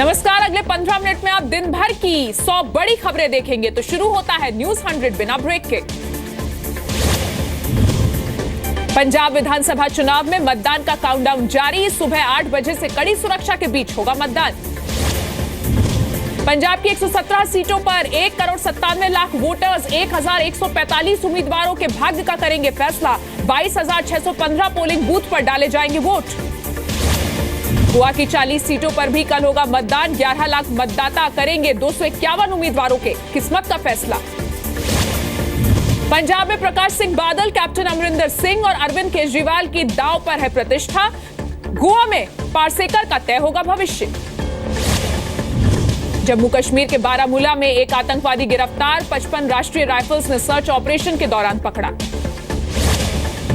नमस्कार। अगले 15 मिनट में आप दिन भर की 100 बड़ी खबरें देखेंगे। तो शुरू होता है न्यूज 100 बिना ब्रेक के। पंजाब विधानसभा चुनाव में मतदान का काउंटडाउन जारी। सुबह 8 बजे से कड़ी सुरक्षा के बीच होगा मतदान। पंजाब की 117 सीटों पर 1,97,00,000 वोटर्स 1,145 उम्मीदवारों के भाग्य का करेंगे फैसला। 22,615 पोलिंग बूथ पर डाले जाएंगे वोट। गोवा की 40 सीटों पर भी कल होगा मतदान। 11 लाख मतदाता करेंगे 251 उम्मीदवारों के किस्मत का फैसला। पंजाब में प्रकाश सिंह बादल, कैप्टन अमरिंदर सिंह और अरविंद केजरीवाल की दांव पर है प्रतिष्ठा। गोवा में पारसेकर का तय होगा भविष्य। जम्मू कश्मीर के बारामूला में एक आतंकवादी गिरफ्तार। 55 राष्ट्रीय राइफल्स ने सर्च ऑपरेशन के दौरान पकड़ा।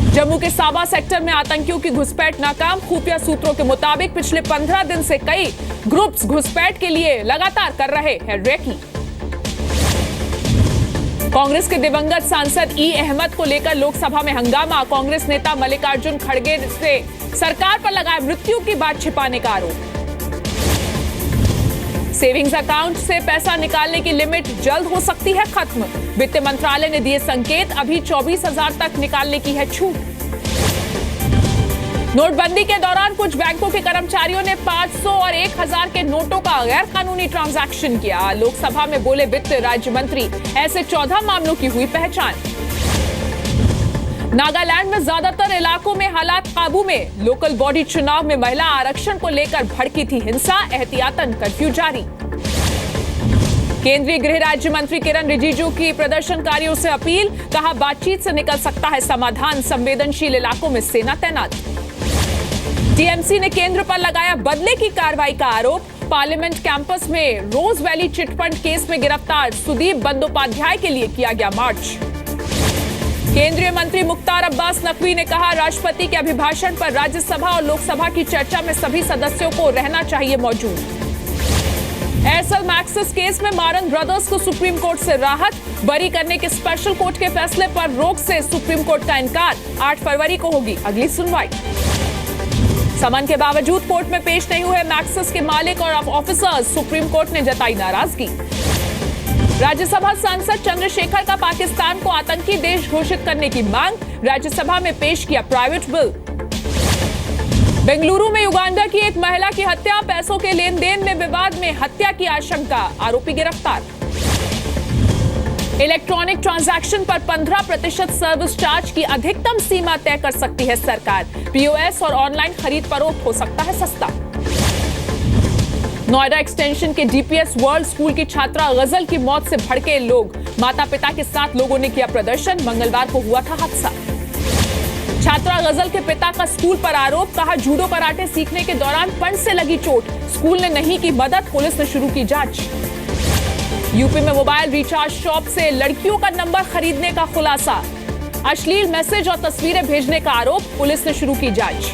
जम्मू के साबा सेक्टर में आतंकियों की घुसपैठ नाकाम। खुफिया सूत्रों के मुताबिक पिछले 15 दिन से कई ग्रुप्स घुसपैठ के लिए लगातार कर रहे हैं रेकी। कांग्रेस के दिवंगत सांसद ई अहमद को लेकर लोकसभा में हंगामा। कांग्रेस नेता मल्लिकार्जुन खड़गे से सरकार पर लगाया मृत्यु की बात छिपाने का आरोप। सेविंग्स अकाउंट से पैसा निकालने की लिमिट जल्द हो सकती है खत्म। वित्त मंत्रालय ने दिए संकेत। अभी 24,000 तक निकालने की है छूट। नोटबंदी के दौरान कुछ बैंकों के कर्मचारियों ने 500 और 1,000 के नोटों का गैर कानूनी ट्रांजैक्शन किया। लोकसभा में बोले वित्त राज्य मंत्री। ऐसे 14 मामलों की हुई पहचान। नागालैंड में ज्यादातर इलाकों में हालात काबू में। लोकल बॉडी चुनाव में महिला आरक्षण को लेकर भड़की थी हिंसा। एहतियातन कर्फ्यू जारी। केंद्रीय गृह राज्य मंत्री किरण रिजिजू की प्रदर्शनकारियों से अपील। कहा बातचीत से निकल सकता है समाधान। संवेदनशील इलाकों में सेना तैनात। टीएमसी ने केंद्र पर लगाया बदले की कार्रवाई का आरोप। पार्लियामेंट कैंपस में रोज वैली चिटफंड केस में गिरफ्तार सुदीप बंदोपाध्याय के लिए किया गया मार्च। केंद्रीय मंत्री मुख्तार अब्बास नकवी ने कहा राष्ट्रपति के अभिभाषण पर राज्यसभा और लोकसभा की चर्चा में सभी सदस्यों को रहना चाहिए मौजूद। एयरसेल मैक्सिस केस में मारन ब्रदर्स को सुप्रीम कोर्ट से राहत। बरी करने के स्पेशल कोर्ट के फैसले पर रोक से सुप्रीम कोर्ट का इनकार। 8 फरवरी को होगी अगली सुनवाई। समन के बावजूद कोर्ट में पेश नहीं हुए मैक्सिस के मालिक और ऑफिसर्स। सुप्रीम कोर्ट ने जताई नाराजगी। राज्यसभा सांसद चंद्रशेखर का पाकिस्तान को आतंकी देश घोषित करने की मांग। राज्यसभा में पेश किया प्राइवेट बिल। बेंगलुरु में युगांडा की एक महिला की हत्या। पैसों के लेन देन में विवाद में हत्या की आशंका। आरोपी गिरफ्तार। इलेक्ट्रॉनिक ट्रांजैक्शन पर 15% सर्विस चार्ज की अधिकतम सीमा तय कर सकती है सरकार। पीओएस और ऑनलाइन खरीद फरोख्त हो सकता है सस्ता। नोएडा एक्सटेंशन के डीपीएस वर्ल्ड स्कूल की छात्रा गजल की मौत से भड़के लोग। माता पिता के साथ लोगों ने किया प्रदर्शन। मंगलवार को हुआ था हादसा। छात्रा गजल के पिता का स्कूल पर आरोप। कहा जूडो कराटे सीखने के दौरान पंड से लगी चोट। स्कूल ने नहीं की मदद। पुलिस ने शुरू की जांच। यूपी में मोबाइल रिचार्ज शॉप से लड़कियों का नंबर खरीदने का खुलासा। अश्लील मैसेज और तस्वीरें भेजने का आरोप। पुलिस ने शुरू की जांच।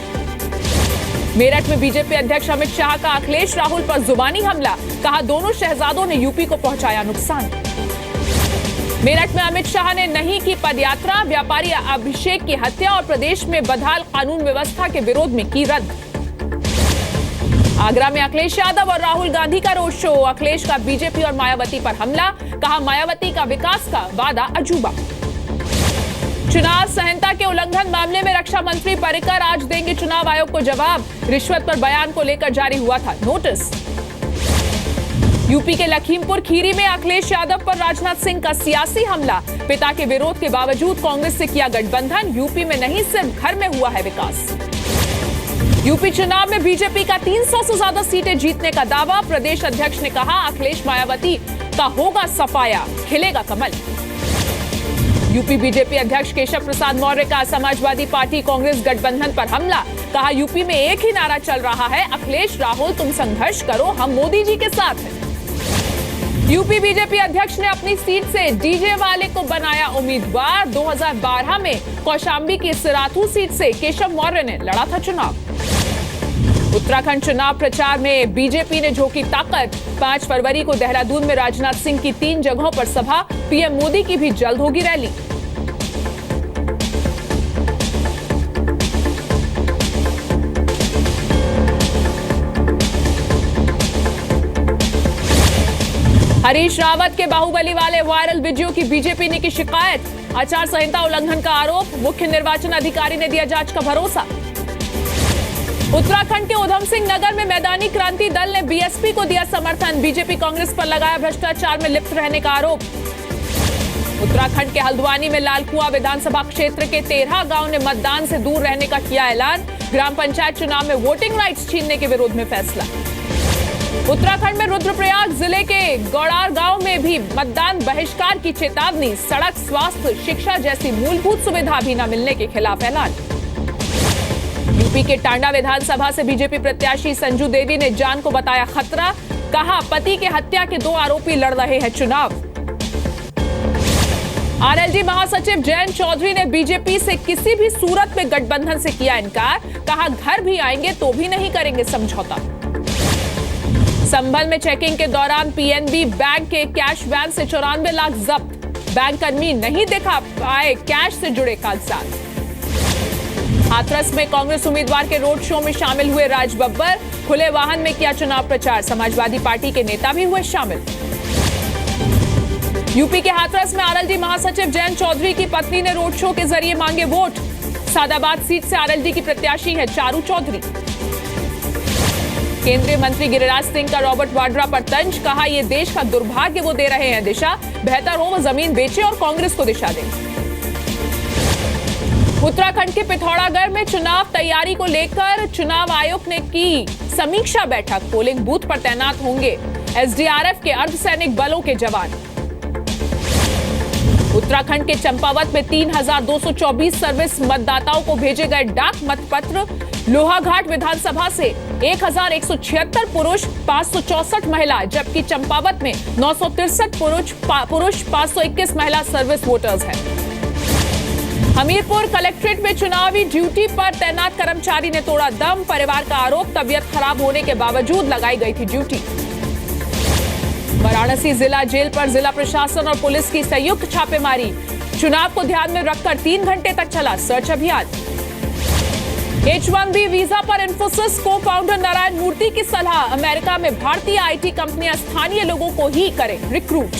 मेरठ में बीजेपी अध्यक्ष अमित शाह का अखिलेश राहुल पर जुबानी हमला। कहा दोनों शहजादों ने यूपी को पहुंचाया नुकसान। मेरठ में अमित शाह ने नहीं की पदयात्रा। व्यापारी अभिषेक की हत्या और प्रदेश में बदहाल कानून व्यवस्था के विरोध में की रद्द। आगरा में अखिलेश यादव और राहुल गांधी का रोड शो। अखिलेश का बीजेपी और मायावती पर हमला। कहा मायावती का विकास का वादा अजूबा। चुनाव संहिता के उल्लंघन मामले में रक्षा मंत्री पर्रिकर आज देंगे चुनाव आयोग को जवाब। रिश्वत पर बयान को लेकर जारी हुआ था नोटिस। यूपी के लखीमपुर खीरी में अखिलेश यादव पर राजनाथ सिंह का सियासी हमला। पिता के विरोध के बावजूद कांग्रेस से किया गठबंधन। यूपी में नहीं सिर्फ घर में हुआ है विकास। यूपी चुनाव में बीजेपी का 300 से ज्यादा सीटें जीतने का दावा। प्रदेश अध्यक्ष ने कहा अखिलेश मायावती का होगा सफाया, खिलेगा कमल। यूपी बीजेपी अध्यक्ष केशव प्रसाद मौर्य का समाजवादी पार्टी कांग्रेस गठबंधन पर हमला। कहा यूपी में एक ही नारा चल रहा है अखिलेश राहुल तुम संघर्ष करो, हम मोदी जी के साथ हैं। यूपी बीजेपी अध्यक्ष ने अपनी सीट से डीजे वाले को बनाया उम्मीदवार। 2012 में कौशाम्बी की सिराथू सीट से केशव मौर्य ने लड़ा था चुनाव। उत्तराखंड चुनाव प्रचार में बीजेपी ने झोंकी ताकत। 5 फरवरी को देहरादून में राजनाथ सिंह की 3 जगहों पर सभा। पीएम मोदी की भी जल्द होगी रैली। हरीश रावत के बाहुबली वाले वायरल वीडियो की बीजेपी ने की शिकायत। आचार संहिता उल्लंघन का आरोप, मुख्य निर्वाचन अधिकारी ने दिया जांच का भरोसा। उत्तराखंड के उधम सिंह नगर में मैदानी क्रांति दल ने बीएसपी को दिया समर्थन। बीजेपी कांग्रेस पर लगाया भ्रष्टाचार में लिप्त रहने का आरोप। उत्तराखंड के हल्द्वानी में लालकुआं विधानसभा क्षेत्र के 13 गांव ने मतदान से दूर रहने का किया ऐलान। ग्राम पंचायत चुनाव में वोटिंग राइट्स छीनने के विरोध में फैसला। उत्तराखंड में रुद्रप्रयाग जिले के गौड़ार गांव में भी मतदान बहिष्कार की चेतावनी। सड़क, स्वास्थ्य, शिक्षा जैसी मूलभूत सुविधा भी न मिलने के खिलाफ ऐलान। यूपी के टांडा विधानसभा से बीजेपी प्रत्याशी संजू देवी ने जान को बताया खतरा। कहा, पति के हत्या के 2 आरोपी लड़ रहे हैं चुनाव। आरएलडी महासचिव जयंत चौधरी ने बीजेपी से किसी भी सूरत में गठबंधन से किया इनकार। कहा, घर भी आएंगे तो भी नहीं करेंगे समझौता। संभल में चेकिंग के दौरान पीएनबी बैंक के कैश वैन से 94 लाख जब्त। बैंक कर्मी नहीं दिखा पाए कैश से जुड़े कागजात। हाथरस में कांग्रेस उम्मीदवार के रोड शो में शामिल हुए राज बब्बर। खुले वाहन में किया चुनाव प्रचार। समाजवादी पार्टी के नेता भी हुए शामिल। यूपी के हाथरस में आरएलडी महासचिव जयंत चौधरी की पत्नी ने रोड शो के जरिए मांगे वोट। सादाबाद सीट से आरएलडी की प्रत्याशी है चारू चौधरी। केंद्रीय मंत्री गिरिराज सिंह का रॉबर्ट वाड्रा पर तंज। कहा, यह देश का दुर्भाग्य वो दे रहे हैं दिशा। बेहतर हो वो जमीन बेचे और कांग्रेस को दिशा दे। उत्तराखंड के पिथौरागढ़ में चुनाव तैयारी को लेकर चुनाव आयोग ने की समीक्षा बैठक। पोलिंग बूथ पर तैनात होंगे एसडीआरएफ के अर्धसैनिक बलों के जवान। उत्तराखंड के चंपावत में 3224 सर्विस मतदाताओं को भेजे गए डाक मतपत्र। लोहाघाट विधानसभा से 1176 पुरुष, 564 महिला, जबकि चंपावत में 963 पुरुष 521 महिला सर्विस वोटर्स हैं। हमीरपुर कलेक्ट्रेट में चुनावी ड्यूटी पर तैनात कर्मचारी ने तोड़ा दम। परिवार का आरोप, तबीयत खराब होने के बावजूद लगाई गई थी ड्यूटी। वाराणसी जिला जेल पर जिला प्रशासन और पुलिस की संयुक्त छापेमारी। चुनाव को ध्यान में रखकर 3 घंटे तक चला सर्च अभियान। H1B वीजा पर इन्फोसिस को फाउंडर नारायण मूर्ति की सलाह। अमेरिका में भारतीय आईटी कंपनियां स्थानीय लोगों को ही करें रिक्रूट।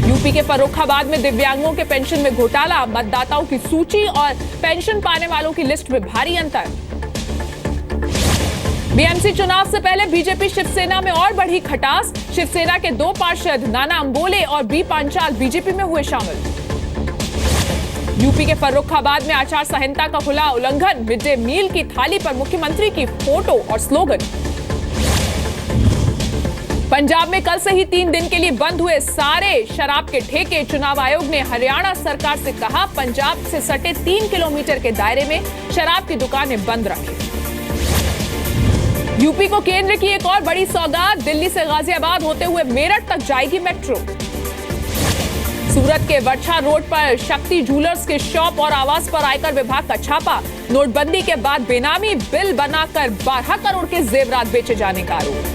यूपी के फर्रुखाबाद में दिव्यांगों के पेंशन में घोटाला। मतदाताओं की सूची और पेंशन पाने वालों की लिस्ट में भारी अंतर। बीएमसी चुनाव से पहले बीजेपी शिवसेना में और बढ़ी खटास। शिवसेना के 2 पार्षद नाना अंबोले और बी पांचाल बीजेपी में हुए शामिल। यूपी के फर्रुखाबाद में आचार संहिता का खुला उल्लंघन। मिड डे मील की थाली पर मुख्यमंत्री की फोटो और स्लोगन। पंजाब में कल से ही 3 दिन के लिए बंद हुए सारे शराब के ठेके। चुनाव आयोग ने हरियाणा सरकार से कहा, पंजाब से सटे 3 किलोमीटर के दायरे में शराब की दुकानें बंद रखें। यूपी को केंद्र की एक और बड़ी सौगात। दिल्ली से गाजियाबाद होते हुए मेरठ तक जाएगी मेट्रो। सूरत के वर्षा रोड पर शक्ति ज्वेलर्स के शॉप और आवास पर आयकर विभाग का छापा। नोटबंदी के बाद बेनामी बिल बनाकर 12 करोड़ के जेवरात बेचे जाने का आरोप।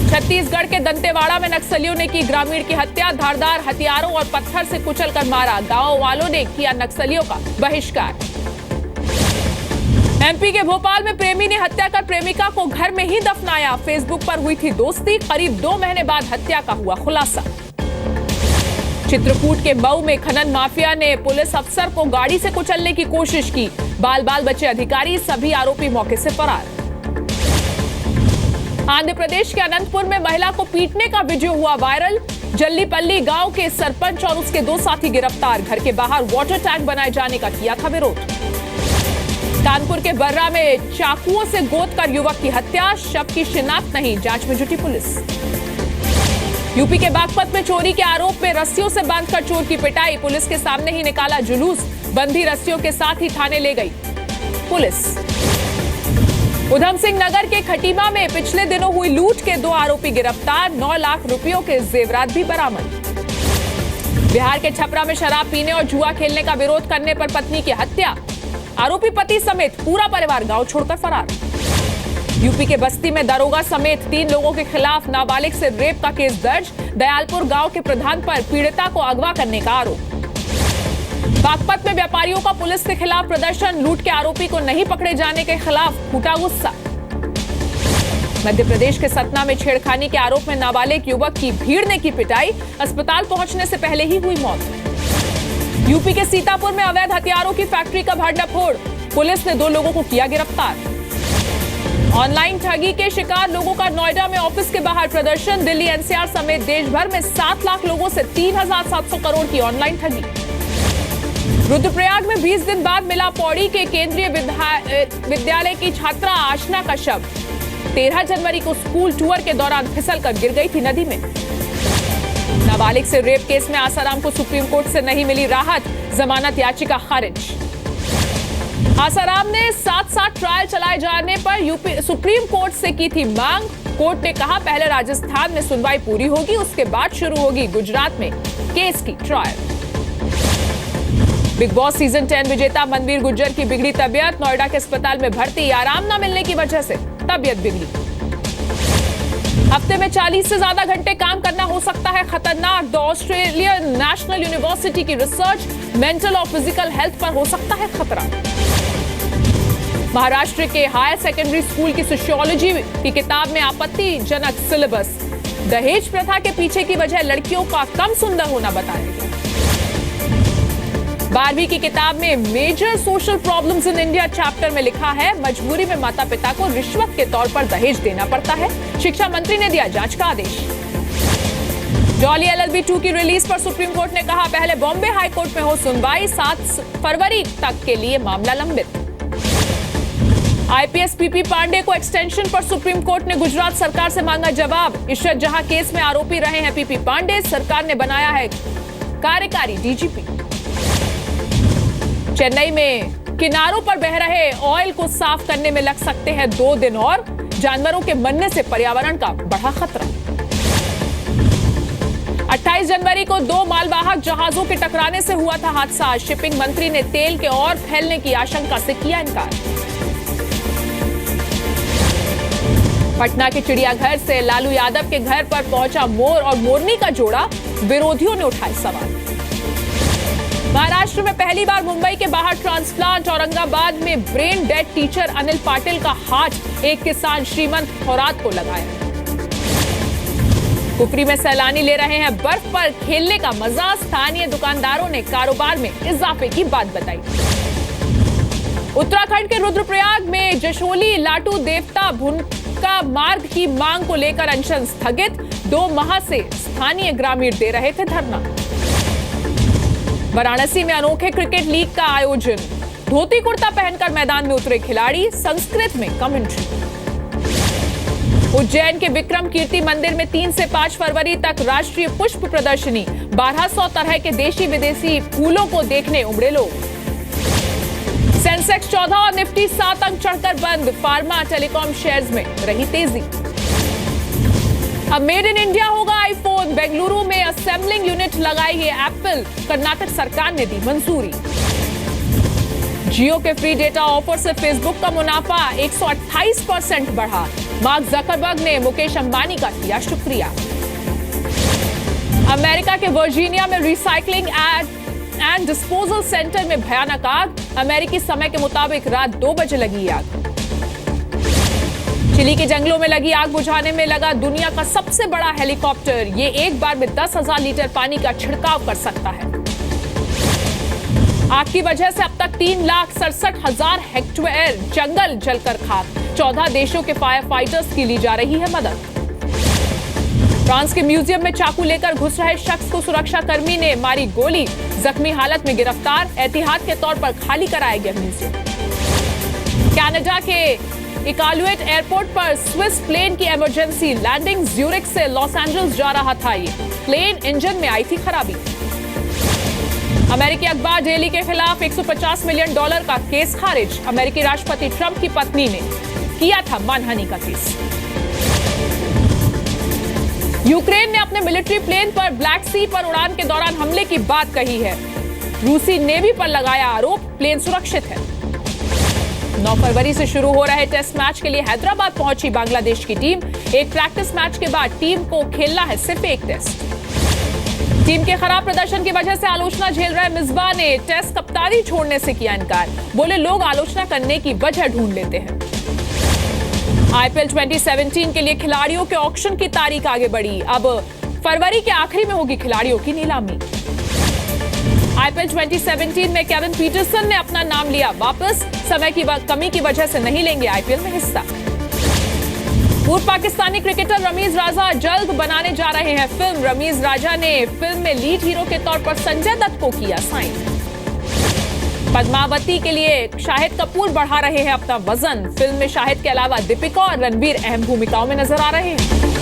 छत्तीसगढ़ के दंतेवाड़ा में नक्सलियों ने की ग्रामीण की हत्या। धारदार हथियारों और पत्थर से कुचलकर मारा। गांव वालों ने किया नक्सलियों का बहिष्कार। एमपी के भोपाल में प्रेमी ने हत्या कर प्रेमिका को घर में ही दफनाया। फेसबुक पर हुई थी दोस्ती। करीब 2 महीने बाद हत्या का हुआ खुलासा। चित्रकूट के मऊ में खनन माफिया ने पुलिस अफसर को गाड़ी से कुचलने की कोशिश की। बाल बाल बचे अधिकारी, सभी आरोपी मौके से फरार। आंध्र प्रदेश के अनंतपुर में महिला को पीटने का वीडियो हुआ वायरल। जल्लीपल्ली गांव के सरपंच और उसके 2 साथी गिरफ्तार। घर के बाहर वाटर टैंक बनाए जाने का किया था विरोध। कानपुर के बर्रा में चाकुओं से गोद कर युवक की हत्या। शव की शिनाख्त नहीं, जांच में जुटी पुलिस। यूपी के बागपत में चोरी के आरोप में रस्सियों से बांधकर चोर की पिटाई। पुलिस के सामने ही निकाला जुलूस। बंधी रस्सियों के साथ ही थाने ले गई पुलिस। उधम सिंह नगर के खटीमा में पिछले दिनों हुई लूट के 2 आरोपी गिरफ्तार। 9 लाख रुपयों के जेवरात भी बरामद। बिहार के छपरा में शराब पीने और जुआ खेलने का विरोध करने पर पत्नी की हत्या। आरोपी पति समेत पूरा परिवार गांव छोड़कर फरार। यूपी के बस्ती में दरोगा समेत 3 लोगों के खिलाफ नाबालिग से रेप का केस दर्ज। दयालपुर गांव के प्रधान पर पीड़िता को अगवा करने का आरोप। बागपत में व्यापारियों का पुलिस के खिलाफ प्रदर्शन। लूट के आरोपी को नहीं पकड़े जाने के खिलाफ फूटा गुस्सा। मध्य प्रदेश के सतना में छेड़खानी के आरोप में नाबालिग युवक की भीड़ ने की पिटाई, अस्पताल पहुंचने से पहले ही हुई मौत। यूपी के सीतापुर में अवैध हथियारों की फैक्ट्री का भंडाफोड़, पुलिस ने 2 लोगों को किया गिरफ्तार। ऑनलाइन ठगी के शिकार लोगों का नोएडा में ऑफिस के बाहर प्रदर्शन, दिल्ली एनसीआर समेत देश भर में 7 लाख लोगों से 3,700 करोड़ की ऑनलाइन ठगी। रुद्रप्रयाग में 20 दिन बाद मिला पौड़ी के केंद्रीय विद्यालय की छात्रा आशना का शव। 13 जनवरी को स्कूल टूर के दौरान फिसलकर गिर गई थी नदी में। नाबालिग से रेप केस में आसाराम को सुप्रीम कोर्ट से नहीं मिली राहत, जमानत याचिका खारिज। आसाराम ने 7 ट्रायल चलाए जाने पर यूपी सुप्रीम कोर्ट से की थी मांग। कोर्ट ने कहा पहले राजस्थान में सुनवाई पूरी होगी, उसके बाद शुरू होगी गुजरात में केस की ट्रायल। बिग बॉस सीजन 10 विजेता मनवीर गुर्जर की बिगड़ी तबीयत, नोएडा के अस्पताल में भर्ती, आराम न मिलने की वजह से तबीयत बिगड़ी। हफ्ते में 40 से ज्यादा घंटे काम करना हो सकता है खतरनाक, द ऑस्ट्रेलियन नेशनल यूनिवर्सिटी की रिसर्च मेंटल और फिजिकल हेल्थ पर हो सकता है खतरा। महाराष्ट्र के हायर सेकेंडरी स्कूल की सोशियोलॉजी की किताब में आपत्तिजनक सिलेबस, दहेज प्रथा के पीछे की वजह लड़कियों का कम सुंदर होना बताया गया। 12वीं की किताब में major social problems in India chapter में लिखा है मजबूरी में माता पिता को रिश्वत के तौर पर दहेज देना पड़ता है, शिक्षा मंत्री ने दिया जांच का आदेश। जॉली LLB 2 की रिलीज पर सुप्रीम कोर्ट ने कहा पहले बॉम्बे हाई कोर्ट में हो सुनवाई, 7 फरवरी तक के लिए मामला लंबित। IPS PP पांडे को एक्सटेंशन पर सुप्रीम कोर्ट ने गुजरात सरकार से मांगा जवाब। इशरत जहां केस में आरोपी रहे हैं PP पांडे, सरकार ने बनाया है कार्यकारी DGP। चेन्नई में किनारों पर बह रहे ऑयल को साफ करने में लग सकते हैं 2 दिन और, जानवरों के मरने से पर्यावरण का बढ़ा खतरा। 28 जनवरी को 2 मालवाहक जहाजों के टकराने से हुआ था हादसा, शिपिंग मंत्री ने तेल के और फैलने की आशंका से किया इनकार। पटना के चिड़ियाघर से लालू यादव के घर पर पहुंचा मोर और मोरनी का जोड़ा, विरोधियों ने उठाए सवाल। महाराष्ट्र में पहली बार मुंबई के बाहर ट्रांसप्लांट, औरंगाबाद में brain dead teacher Anil Patil का हार्ट एक किसान श्रीमंत थोरात को लगाया। कुफरी में सैलानी ले रहे हैं बर्फ पर खेलने का मजा, स्थानीय दुकानदारों ने कारोबार में इजाफे की बात बताई। उत्तराखंड के रुद्रप्रयाग में जशोली लाटू देवता भूनका मार्ग की मांग को लेकर अनशन स्थगित, 2 माह से स्थानीय ग्रामीण दे रहे थे धरना। वाराणसी में अनोखे क्रिकेट लीग का आयोजन, धोती कुर्ता पहनकर मैदान में उतरे खिलाड़ी, संस्कृत में कमेंट्री। उज्जैन के विक्रम कीर्ति मंदिर में 3 से 5 फरवरी तक राष्ट्रीय पुष्प प्रदर्शनी, 1200 तरह के देशी विदेशी फूलों को देखने उमड़े लोग। सेंसेक्स 14 और निफ्टी 7 अंक चढ़कर बंद, फार्मा टेलीकॉम शेयर्स में रही तेजी। अब मेड इन इंडिया होगा आईफोन, बेंगलुरु में असेंबलिंग यूनिट लगाई है एप्पल, कर्नाटक सरकार ने दी मंजूरी। जियो के फ्री डेटा ऑफर से फेसबुक का मुनाफा 128% बढ़ा, मार्क जकरबर्ग ने मुकेश अंबानी का किया शुक्रिया। अमेरिका के वर्जीनिया में रिसाइकलिंग एंड डिस्पोजल सेंटर में भयानक आग, अमेरिकी समय के मुताबिक रात 2 बजे लगी आग। चिली के जंगलों में लगी आग बुझाने में लगा दुनिया का सबसे बड़ा हेलीकॉप्टर, ये एक बार में 10,000 लीटर पानी का छिड़काव कर सकता है। आग की वजह से अब तक 3,67,000 हेक्टेयर जंगल जलकर खाक, 14 देशों के फायर फाइटर्स की ली जा रही है मदद। फ्रांस के म्यूजियम में चाकू लेकर घुस रहे शख्स को सुरक्षा कर्मी ने मारी गोली, जख्मी हालत में गिरफ्तार, एहतियात के तौर पर खाली कराया गया म्यूजियम। कनाडा के इकालुएट एयरपोर्ट पर स्विस प्लेन की इमरजेंसी लैंडिंग, ज्यूरिख से लॉस एंजल्स जा रहा था ये प्लेन, इंजन में आई थी खराबी। अमेरिकी अखबार डेली के खिलाफ $150 मिलियन का केस खारिज, अमेरिकी राष्ट्रपति ट्रंप की पत्नी ने किया था मानहानि का केस। यूक्रेन ने अपने मिलिट्री प्लेन पर ब्लैक सी पर उड़ान के दौरान हमले की बात कही है, रूसी नेवी पर लगाया आरोप, प्लेन सुरक्षित है। 9 फरवरी से शुरू हो रहे टेस्ट मैच के लिए हैदराबाद पहुंची बांग्लादेश की टीम, एक प्रैक्टिस मैच के बाद टीम को खेलना है सिर्फ एक टेस्ट। टीम के खराब प्रदर्शन की वजह से आलोचना झेल रहे मिसबा ने टेस्ट कप्तानी छोड़ने से किया इनकार, बोले लोग आलोचना करने की वजह ढूंढ लेते हैं। आईपीएल 2017 के लिए खिलाड़ियों के ऑक्शन की तारीख आगे बढ़ी। अब फरवरी के आखिरी में होगी खिलाड़ियों की नीलामी। आईपीएल 2017 में केविन पीटरसन ने अपना नाम लिया वापस। समय की कमी की वजह से नहीं लेंगे आईपीएल में हिस्सा। पूर्व पाकिस्तानी क्रिकेटर रमीज राजा जल्द बनाने जा रहे हैं फिल्म। रमीज राजा ने फिल्म में लीड हीरो के तौर पर संजय दत्त को किया साइन। पद्मावती के लिए शाहिद कपूर बढ़ा रहे हैं अपना वजन। फिल्म में शाहिद के अलावा दीपिका और रणवीर अहम भूमिकाओं में नजर आ रहे हैं।